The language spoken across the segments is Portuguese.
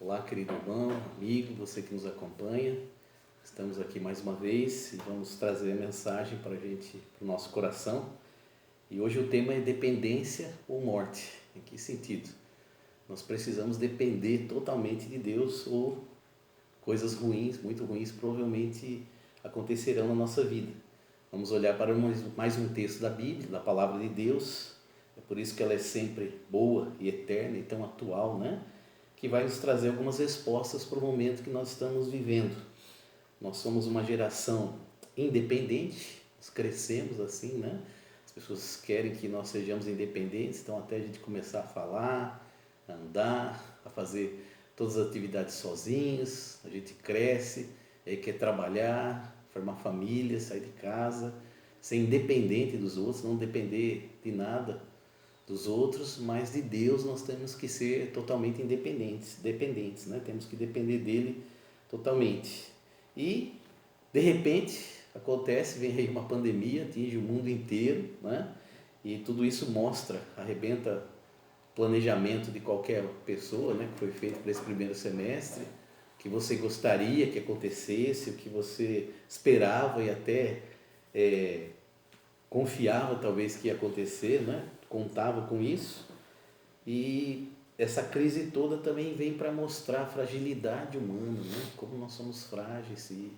Olá, querido irmão, amigo, você que nos acompanha. Estamos aqui mais uma vez e vamos trazer a mensagem para a gente, para o nosso coração. E hoje o tema é dependência ou morte. Em que sentido? Nós precisamos depender totalmente de Deus ou coisas ruins, muito ruins, provavelmente acontecerão na nossa vida. Vamos olhar para mais um texto da Bíblia, da Palavra de Deus. É por isso que ela é sempre boa e eterna e tão atual, né? Que vai nos trazer algumas respostas para o momento que nós estamos vivendo. Nós somos uma geração independente, nós crescemos assim, né? As pessoas querem que nós sejamos independentes, então até a gente começar a falar, a andar, a fazer todas as atividades sozinhos, a gente cresce, aí quer trabalhar, formar família, sair de casa, ser independente dos outros, não depender de nada dos outros, mas de Deus nós temos que ser totalmente dependentes, né? Temos que depender dele totalmente. E de repente acontece, vem aí uma pandemia, atinge o mundo inteiro, né? E tudo isso mostra, arrebenta o planejamento de qualquer pessoa, né? Que foi feito para esse primeiro semestre, o que você gostaria que acontecesse, o que você esperava e até confiava talvez que ia acontecer, né? Contava com isso. E essa crise toda também vem para mostrar a fragilidade humana, né? Como nós somos frágeis. E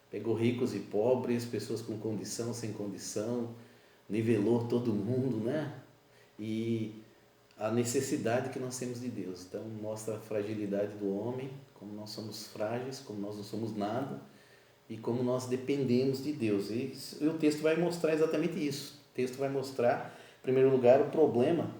pegou ricos e pobres, pessoas com condição, sem condição, nivelou todo mundo, né? E a necessidade que nós temos de Deus. Então mostra a fragilidade do homem, como nós somos frágeis, como nós não somos nada e como nós dependemos de Deus. E o texto vai mostrar exatamente isso. O texto vai mostrar, em primeiro lugar, o problema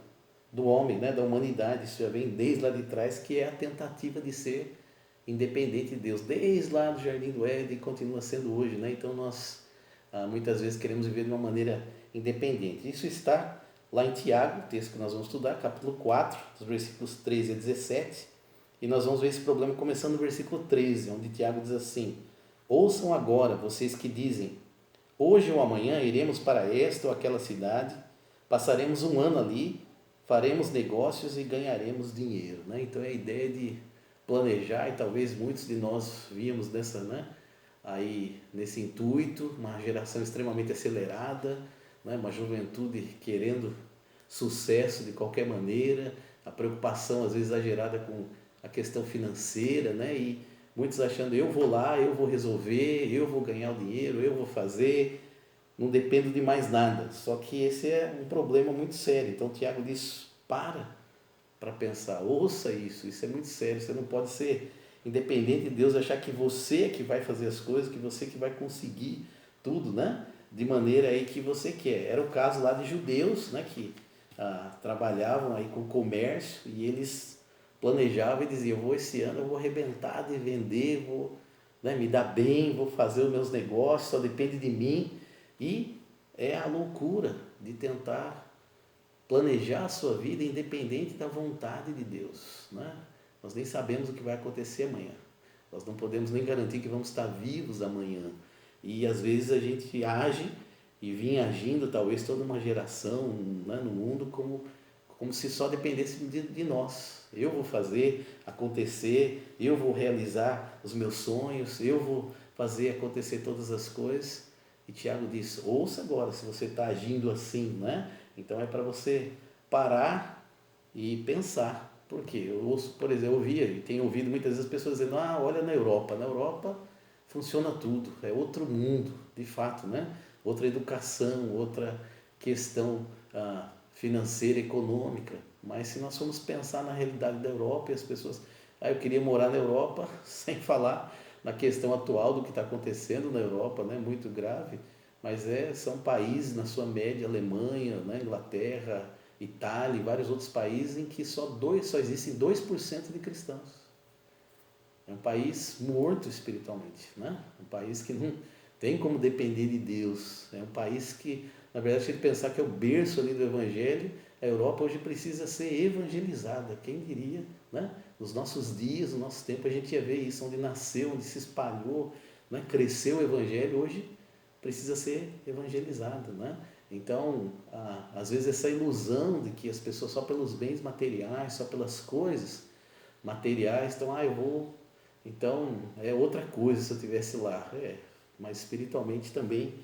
do homem, né, da humanidade. Isso já vem desde lá de trás, que é a tentativa de ser independente de Deus. Desde lá do Jardim do Éden, continua sendo hoje. Né? Então nós muitas vezes queremos viver de uma maneira independente. Isso está lá em Tiago, texto que nós vamos estudar, capítulo 4, dos versículos 13 a 17. E nós vamos ver esse problema começando no versículo 13, onde Tiago diz assim: ouçam agora, vocês que dizem, hoje ou amanhã iremos para esta ou aquela cidade, passaremos um ano ali, faremos negócios e ganharemos dinheiro. Né? Então é a ideia de planejar, e talvez muitos de nós víamos nessa, né? Aí, nesse intuito, uma geração extremamente acelerada, né? Uma juventude querendo sucesso de qualquer maneira, a preocupação às vezes exagerada com a questão financeira, né? E muitos achando, eu vou lá, eu vou resolver, eu vou ganhar o dinheiro, eu vou fazer, não dependo de mais nada. Só que esse é um problema muito sério. Então Tiago diz, para pensar, ouça isso é muito sério, você não pode ser independente de Deus, achar que você é que vai fazer as coisas, que você é que vai conseguir tudo, né? De maneira aí que você quer. Era o caso lá de judeus, né? Que trabalhavam aí com comércio e eles planejavam e diziam, esse ano eu vou arrebentar de vender, vou, né, me dar bem, vou fazer os meus negócios, só depende de mim. E é a loucura de tentar planejar a sua vida independente da vontade de Deus. Né? Nós nem sabemos o que vai acontecer amanhã. Nós não podemos nem garantir que vamos estar vivos amanhã. E às vezes a gente age e vinha agindo talvez toda uma geração, né, no mundo como se só dependesse de nós. Eu vou fazer acontecer, eu vou realizar os meus sonhos, eu vou fazer acontecer todas as coisas. E Tiago diz, ouça agora se você está agindo assim, né? Então é para você parar e pensar. Por quê? Eu ouço, por exemplo, eu ouvia e tenho ouvido muitas vezes pessoas dizendo, olha na Europa funciona tudo, é outro mundo, de fato, né? Outra educação, outra questão financeira, econômica. Mas se nós formos pensar na realidade da Europa e as pessoas, eu queria morar na Europa, sem falar na questão atual do que está acontecendo na Europa, né? Muito grave, mas são países, na sua média, Alemanha, né? Inglaterra, Itália e vários outros países em que só existem 2% de cristãos. É um país morto espiritualmente, né? Um país que não tem como depender de Deus. É um país que, na verdade, se a gente pensar que é o berço ali do Evangelho, a Europa hoje precisa ser evangelizada. Quem diria, né? Nos nossos dias, no nosso tempo, a gente ia ver isso, onde nasceu, onde se espalhou, né? Cresceu o Evangelho, hoje precisa ser evangelizado, né? Então, às vezes essa ilusão de que as pessoas só pelos bens materiais, só pelas coisas, materiais, então, eu vou, então é outra coisa se eu estivesse lá. Mas espiritualmente também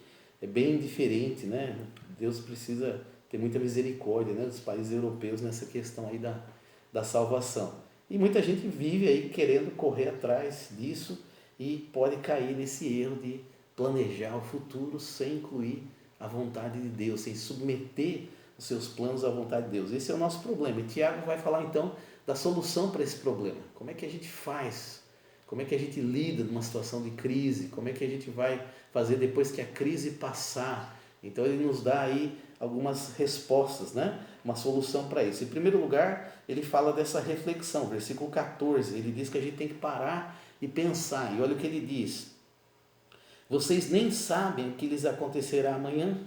é bem diferente, né? Deus precisa ter muita misericórdia, né, dos países europeus nessa questão aí da salvação. E muita gente vive aí querendo correr atrás disso e pode cair nesse erro de planejar o futuro sem incluir a vontade de Deus, sem submeter os seus planos à vontade de Deus. Esse é o nosso problema. E Tiago vai falar então da solução para esse problema. Como é que a gente faz? Como é que a gente lida numa situação de crise? Como é que a gente vai fazer depois que a crise passar? Então ele nos dá aí algumas respostas, né? Uma solução para isso. Em primeiro lugar, ele fala dessa reflexão, versículo 14, ele diz que a gente tem que parar e pensar. E olha o que ele diz: vocês nem sabem o que lhes acontecerá amanhã.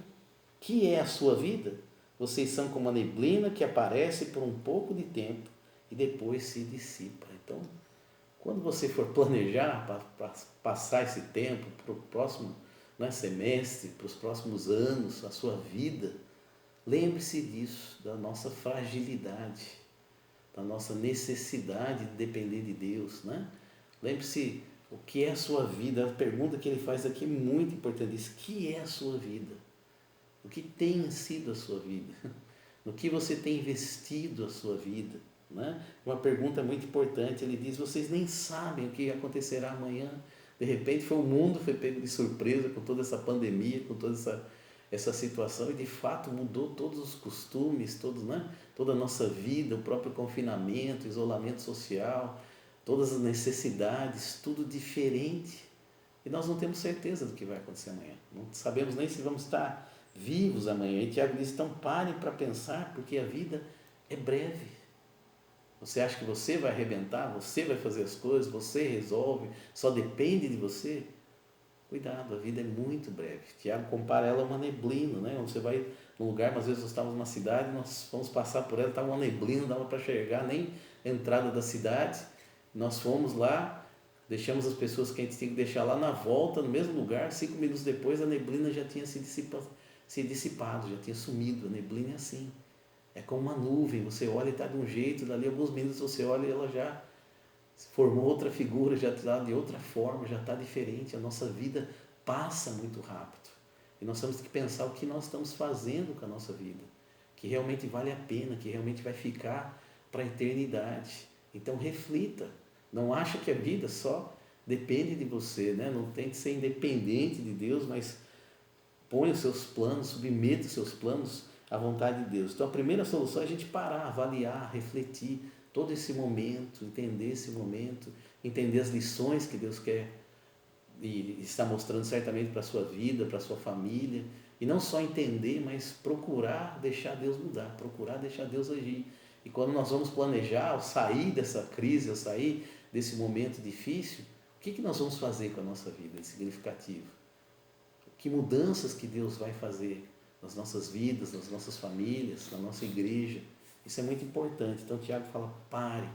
Que é a sua vida? Vocês são como a neblina que aparece por um pouco de tempo e depois se dissipa. Então, quando você for planejar para passar esse tempo para o próximo, né, semestre, para os próximos anos, a sua vida, lembre-se disso, da nossa fragilidade, da nossa necessidade de depender de Deus, né? Lembre-se o que é a sua vida. A pergunta que ele faz aqui é muito importante. Diz: o que é a sua vida? O que tem sido a sua vida? No que você tem investido a sua vida? Né? Uma pergunta muito importante. Ele diz: vocês nem sabem o que acontecerá amanhã. De repente o mundo foi pego de surpresa com toda essa pandemia, com toda essa situação, e de fato mudou todos os costumes, né? Toda a nossa vida, o próprio confinamento, isolamento social, todas as necessidades, tudo diferente. E nós não temos certeza do que vai acontecer amanhã. Não sabemos nem se vamos estar vivos amanhã. E Tiago diz: então pare para pensar, porque a vida é breve. Você acha que você vai arrebentar, você vai fazer as coisas, você resolve, só depende de você? Cuidado, a vida é muito breve. Tiago compara ela a uma neblina, né? Você vai num lugar, às vezes nós estávamos numa cidade, nós fomos passar por ela, estava uma neblina, não dava para enxergar nem a entrada da cidade. Nós fomos lá, deixamos as pessoas que a gente tinha que deixar lá na volta, no mesmo lugar. 5 minutos depois a neblina já tinha se dissipado, já tinha sumido. A neblina é assim, é como uma nuvem, você olha e está de um jeito, dali alguns minutos você olha e ela já formou outra figura, já está de outra forma, já está diferente. A nossa vida passa muito rápido e nós temos que pensar o que nós estamos fazendo com a nossa vida, que realmente vale a pena, que realmente vai ficar para a eternidade. Então reflita, não acha que a vida só depende de você, né? Não tem que ser independente de Deus, mas põe os seus planos, submeta os seus planos à vontade de Deus. Então a primeira solução é a gente parar, avaliar, refletir todo esse momento, entender esse momento, entender as lições que Deus quer e está mostrando certamente para a sua vida, para a sua família, e não só entender, mas procurar deixar Deus mudar, procurar deixar Deus agir. E quando nós vamos planejar, ao sair dessa crise, ao sair desse momento difícil, o que nós vamos fazer com a nossa vida de significativo? Que mudanças que Deus vai fazer nas nossas vidas, nas nossas famílias, na nossa igreja? Isso é muito importante. Então Tiago fala: pare,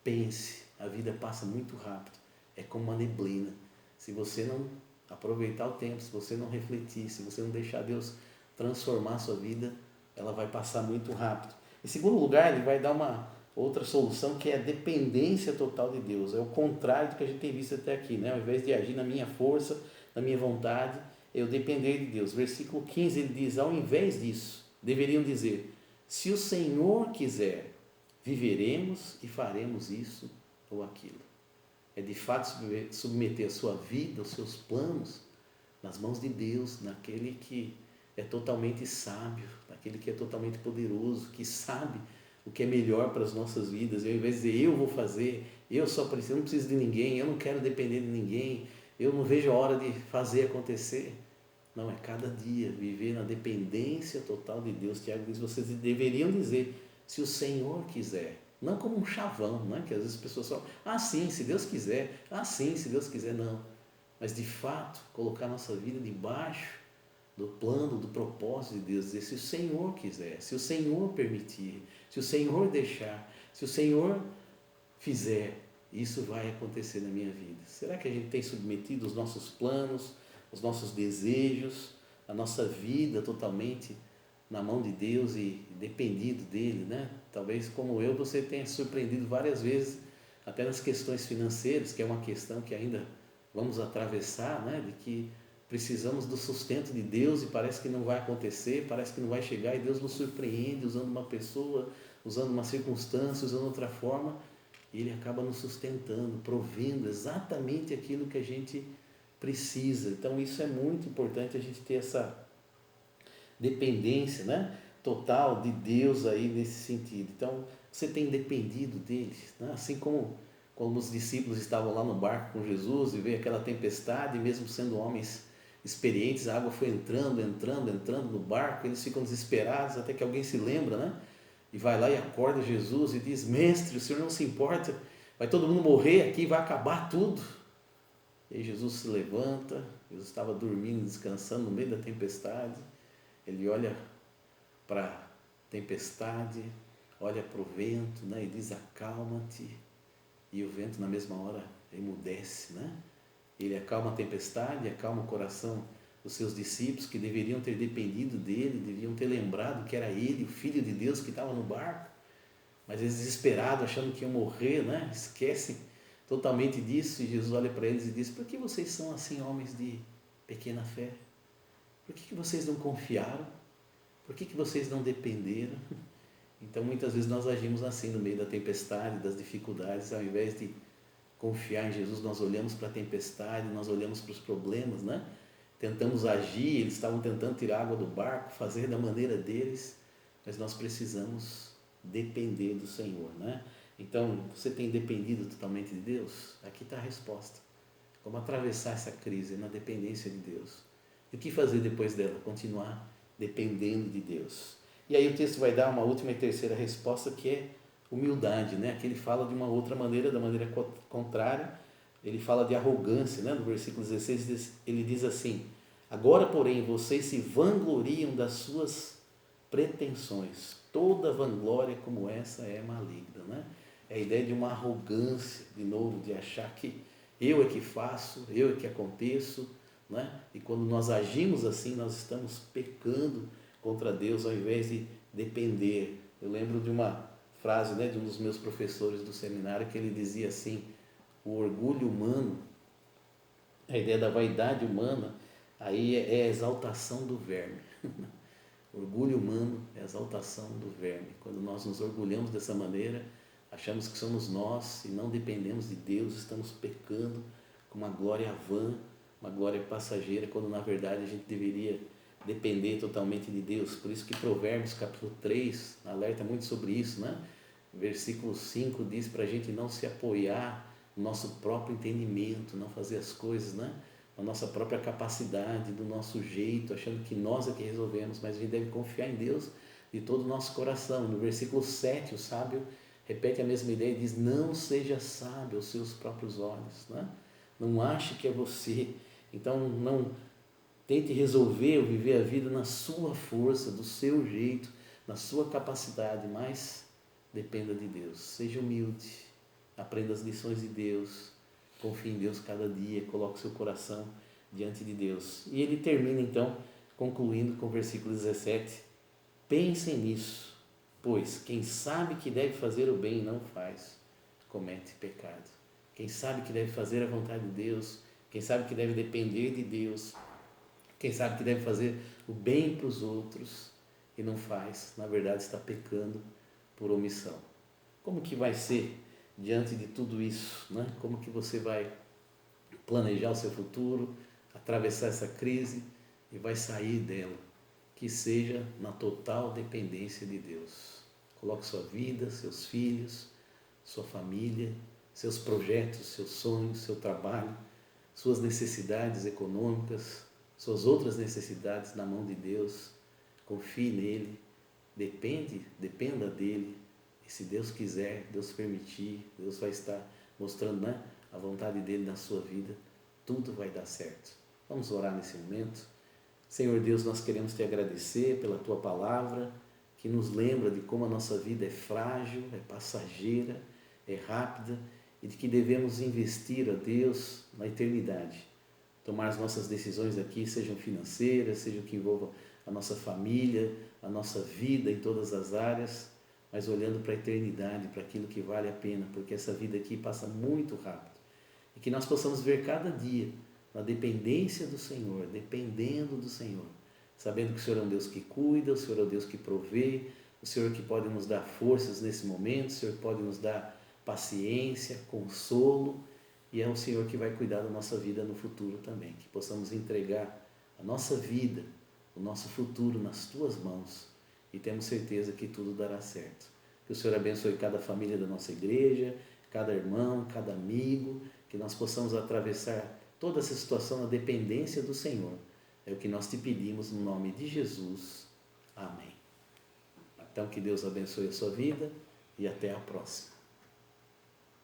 pense, a vida passa muito rápido, é como uma neblina. Se você não aproveitar o tempo, se você não refletir, se você não deixar Deus transformar a sua vida, ela vai passar muito rápido. Em segundo lugar, ele vai dar uma outra solução, que é a dependência total de Deus. É o contrário do que a gente tem visto até aqui, né? Ao invés de agir na minha força, na minha vontade, eu depender de Deus. Versículo 15, ele diz: ao invés disso, deveriam dizer: se o Senhor quiser, viveremos e faremos isso ou aquilo. É de fato submeter a sua vida, os seus planos, nas mãos de Deus, naquele que é totalmente sábio, naquele que é totalmente poderoso, que sabe o que é melhor para as nossas vidas. E ao invés de dizer: eu vou fazer, eu só preciso, eu não preciso de ninguém, eu não quero depender de ninguém, eu não vejo a hora de fazer acontecer. Não, é cada dia viver na dependência total de Deus. Tiago diz: vocês deveriam dizer, se o Senhor quiser. Não como um chavão, né? Que às vezes as pessoas falam: sim, se Deus quiser, sim, se Deus quiser. Não, mas de fato colocar nossa vida debaixo do plano, do propósito de Deus. Dizer: se o Senhor quiser, se o Senhor permitir, se o Senhor deixar, se o Senhor fizer, isso vai acontecer na minha vida. Será que a gente tem submetido os nossos planos, os nossos desejos, a nossa vida totalmente na mão de Deus e dependido dele, né? Talvez como eu, você tenha se surpreendido várias vezes até nas questões financeiras, que é uma questão que ainda vamos atravessar, né? De que precisamos do sustento de Deus e parece que não vai acontecer, parece que não vai chegar, e Deus nos surpreende usando uma pessoa, usando uma circunstância, usando outra forma, e Ele acaba nos sustentando, provendo exatamente aquilo que a gente precisa. Então isso é muito importante, a gente ter essa dependência, né, total de Deus aí nesse sentido. Então você tem dependido dele, né? Assim como quando os discípulos estavam lá no barco com Jesus e veio aquela tempestade, mesmo sendo homens experientes, a água foi entrando no barco, eles ficam desesperados até que alguém se lembra, né? E vai lá e acorda Jesus e diz: Mestre, o Senhor não se importa, vai todo mundo morrer aqui, vai acabar tudo. E aí Jesus se levanta, Jesus estava dormindo, descansando no meio da tempestade, ele olha para a tempestade, olha para o vento, né? E diz: acalma-te, e o vento na mesma hora emudece, né? Ele acalma a tempestade, acalma o coração dos seus discípulos que deveriam ter dependido dele, deveriam ter lembrado que era ele, o Filho de Deus que estava no barco, mas eles desesperados, achando que iam morrer, né? Esquecem totalmente disso, e Jesus olha para eles e diz: por que vocês são assim, homens de pequena fé? Por que vocês não confiaram? Por que vocês não dependeram? Então muitas vezes nós agimos assim no meio da tempestade, das dificuldades, ao invés de confiar em Jesus, nós olhamos para a tempestade, nós olhamos para os problemas, né? Tentamos agir, eles estavam tentando tirar água do barco, fazer da maneira deles, mas nós precisamos depender do Senhor, né? Então, você tem dependido totalmente de Deus? Aqui está a resposta. Como atravessar essa crise na dependência de Deus. E o que fazer depois dela? Continuar dependendo de Deus. E aí o texto vai dar uma última e terceira resposta, que é humildade, né? Aqui ele fala de uma outra maneira, da maneira contrária, ele fala de arrogância, né? No versículo 16 ele diz assim: agora porém vocês se vangloriam das suas pretensões, toda vanglória como essa é maligna, né? É a ideia de uma arrogância, de novo, de achar que eu é que faço, eu é que aconteço, né? E quando nós agimos assim, nós estamos pecando contra Deus ao invés de depender. Eu lembro de uma frase, né, de um dos meus professores do seminário, que ele dizia assim: o orgulho humano, a ideia da vaidade humana, aí é a exaltação do verme. Orgulho humano é a exaltação do verme. Quando nós nos orgulhamos dessa maneira, achamos que somos nós e não dependemos de Deus, estamos pecando com uma glória vã, uma glória passageira, quando na verdade a gente deveria depender totalmente de Deus. Por isso que Provérbios capítulo 3 alerta muito sobre isso, né? Versículo 5 diz para a gente não se apoiar no nosso próprio entendimento, não fazer as coisas, né, na nossa própria capacidade, do nosso jeito, achando que nós é que resolvemos, mas a gente deve confiar em Deus de todo o nosso coração. No versículo 7 o sábio repete a mesma ideia e diz: não seja sábio aos seus próprios olhos, né? Não ache que é você. Então não tente resolver ou viver a vida na sua força, do seu jeito, na sua capacidade, mas dependa de Deus. Seja humilde, aprenda as lições de Deus, confie em Deus cada dia, coloque seu coração diante de Deus. E ele termina então, concluindo com o versículo 17: pensem nisso, pois quem sabe que deve fazer o bem e não faz, comete pecado. Quem sabe que deve fazer a vontade de Deus, quem sabe que deve depender de Deus, quem sabe que deve fazer o bem para os outros e não faz, na verdade está pecando por omissão. Como que vai ser diante de tudo isso, né? Como que você vai planejar o seu futuro, atravessar essa crise e vai sair dela? Que seja na total dependência de Deus. Coloque sua vida, seus filhos, sua família, seus projetos, seus sonhos, seu trabalho, suas necessidades econômicas, suas outras necessidades na mão de Deus. Confie nele, dependa dele. E se Deus quiser, Deus permitir, Deus vai estar mostrando, né, a vontade dele na sua vida, tudo vai dar certo. Vamos orar nesse momento. Senhor Deus, nós queremos te agradecer pela tua palavra, que nos lembra de como a nossa vida é frágil, é passageira, é rápida, e de que devemos investir, ó Deus, na eternidade. Tomar as nossas decisões aqui, sejam financeiras, seja o que envolva a nossa família, a nossa vida em todas as áreas, mas olhando para a eternidade, para aquilo que vale a pena, porque essa vida aqui passa muito rápido. E que nós possamos ver cada dia na dependência do Senhor, dependendo do Senhor, sabendo que o Senhor é um Deus que cuida, o Senhor é um Deus que provê, o Senhor que pode nos dar forças nesse momento, o Senhor pode nos dar paciência, consolo, e é o Senhor que vai cuidar da nossa vida no futuro também. Que possamos entregar a nossa vida, o nosso futuro nas Tuas mãos, e temos certeza que tudo dará certo. Que o Senhor abençoe cada família da nossa igreja, cada irmão, cada amigo, que nós possamos atravessar toda essa situação na dependência do Senhor. É o que nós te pedimos no nome de Jesus. Amém. Então que Deus abençoe a sua vida e até a próxima.